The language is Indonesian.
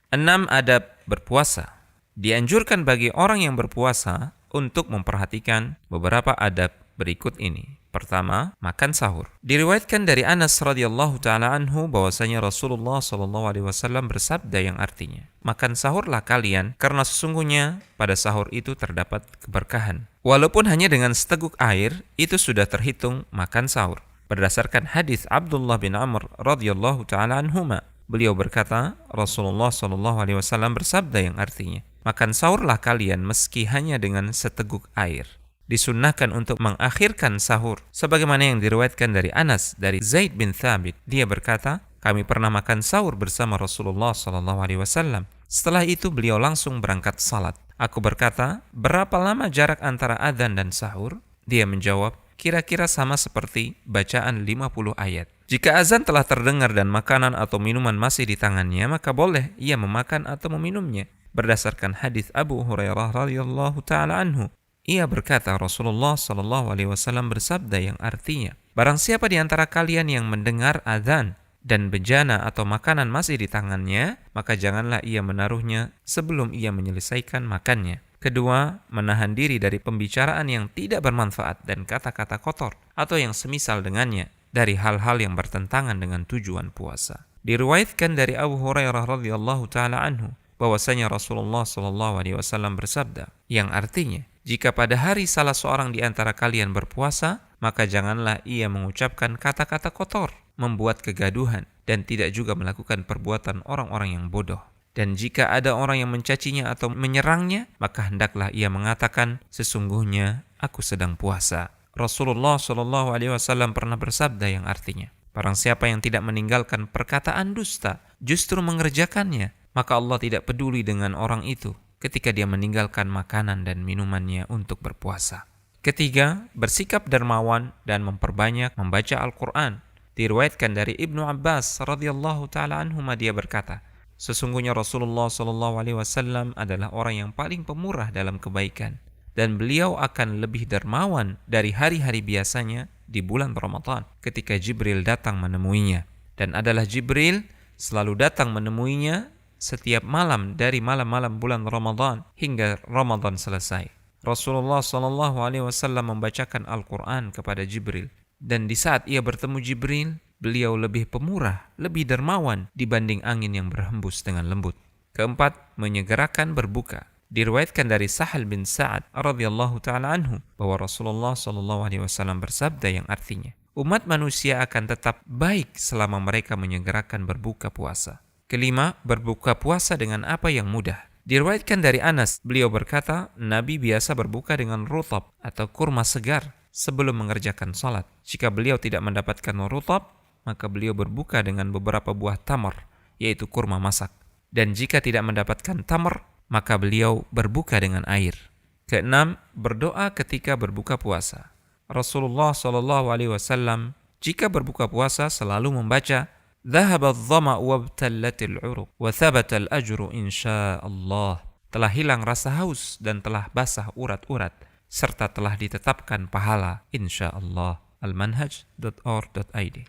6 adab berpuasa. Dianjurkan bagi orang yang berpuasa untuk memperhatikan beberapa adab berikut ini. Pertama, makan sahur. Diriwayatkan dari Anas radhiyallahu taala anhu bahwasanya Rasulullah shallallahu alaihi wasallam bersabda yang artinya, makan sahurlah kalian karena sesungguhnya pada sahur itu terdapat keberkahan. Walaupun hanya dengan seteguk air, itu sudah terhitung makan sahur. Berdasarkan hadis Abdullah bin Amr radhiyallahu taala anhuma, beliau berkata, Rasulullah shallallahu alaihi wasallam bersabda yang artinya, makan sahurlah kalian meski hanya dengan seteguk air. Disunnahkan untuk mengakhirkan sahur sebagaimana yang diriwayatkan dari Anas dari Zaid bin Thabit. Dia berkata, kami pernah makan sahur bersama Rasulullah sallallahu alaihi wasallam. Setelah itu beliau langsung berangkat salat. Aku berkata, berapa lama jarak antara adzan dan sahur? Dia menjawab, kira-kira sama seperti bacaan 50 ayat. Jika azan telah terdengar dan makanan atau minuman masih di tangannya, maka boleh ia memakan atau meminumnya. Berdasarkan hadis Abu Hurairah radhiyallahu taala anhu, ia berkata, Rasulullah sallallahu alaihi wasallam bersabda yang artinya, barang siapa di antara kalian yang mendengar azan dan bejana atau makanan masih di tangannya, maka janganlah ia menaruhnya sebelum ia menyelesaikan makannya. Kedua, menahan diri dari pembicaraan yang tidak bermanfaat dan kata-kata kotor atau yang semisal dengannya dari hal-hal yang bertentangan dengan tujuan puasa. Diriwayatkan dari Abu Hurairah radhiyallahu taala anhu bahwasanya Rasulullah sallallahu alaihi wasallam bersabda yang artinya, jika pada hari salah seorang di antara kalian berpuasa, maka janganlah ia mengucapkan kata-kata kotor, membuat kegaduhan, dan tidak juga melakukan perbuatan orang-orang yang bodoh. Dan jika ada orang yang mencacinya atau menyerangnya, maka hendaklah ia mengatakan, sesungguhnya aku sedang puasa. Rasulullah Shallallahu Alaihi Wasallam pernah bersabda yang artinya, barang siapa yang tidak meninggalkan perkataan dusta, justru mengerjakannya, maka Allah tidak peduli dengan orang itu ketika dia meninggalkan makanan dan minumannya untuk berpuasa. Ketiga, bersikap dermawan dan memperbanyak membaca Al-Quran. Diriwayatkan dari Ibnu Abbas radhiyallahu taala anhuma, dia berkata, sesungguhnya Rasulullah sallallahu alaihi wasallam adalah orang yang paling pemurah dalam kebaikan, dan beliau akan lebih dermawan dari hari-hari biasanya di bulan Ramadan ketika Jibril datang menemuinya, dan adalah Jibril selalu datang menemuinya setiap malam dari malam-malam bulan Ramadan hingga Ramadan selesai. Rasulullah sallallahu alaihi wasallam membacakan Al-Quran kepada Jibril, dan di saat ia bertemu Jibril, beliau lebih pemurah, lebih dermawan dibanding angin yang berhembus dengan lembut. Keempat, menyegerakan berbuka. Diriwayatkan dari Sahal bin Sa'ad radhiyallahu taala anhu bahwa Rasulullah sallallahu alaihi wasallam bersabda yang artinya, umat manusia akan tetap baik selama mereka menyegerakan berbuka puasa. Kelima, berbuka puasa dengan apa yang mudah. Diriwayatkan dari Anas, beliau berkata, Nabi biasa berbuka dengan rutab atau kurma segar sebelum mengerjakan salat. Jika beliau tidak mendapatkan rutab, maka beliau berbuka dengan beberapa buah tamar, yaitu kurma masak. Dan jika tidak mendapatkan tamar, maka beliau berbuka dengan air. Keenam, berdoa ketika berbuka puasa. Rasulullah SAW jika berbuka puasa selalu membaca, ذهب الظمأ وابتلت العروق وثبت الأجر إن شاء الله. Telah hilang rasa haus dan telah basah urat-urat serta telah ditetapkan pahala insyaallah. Almanhaj.org.id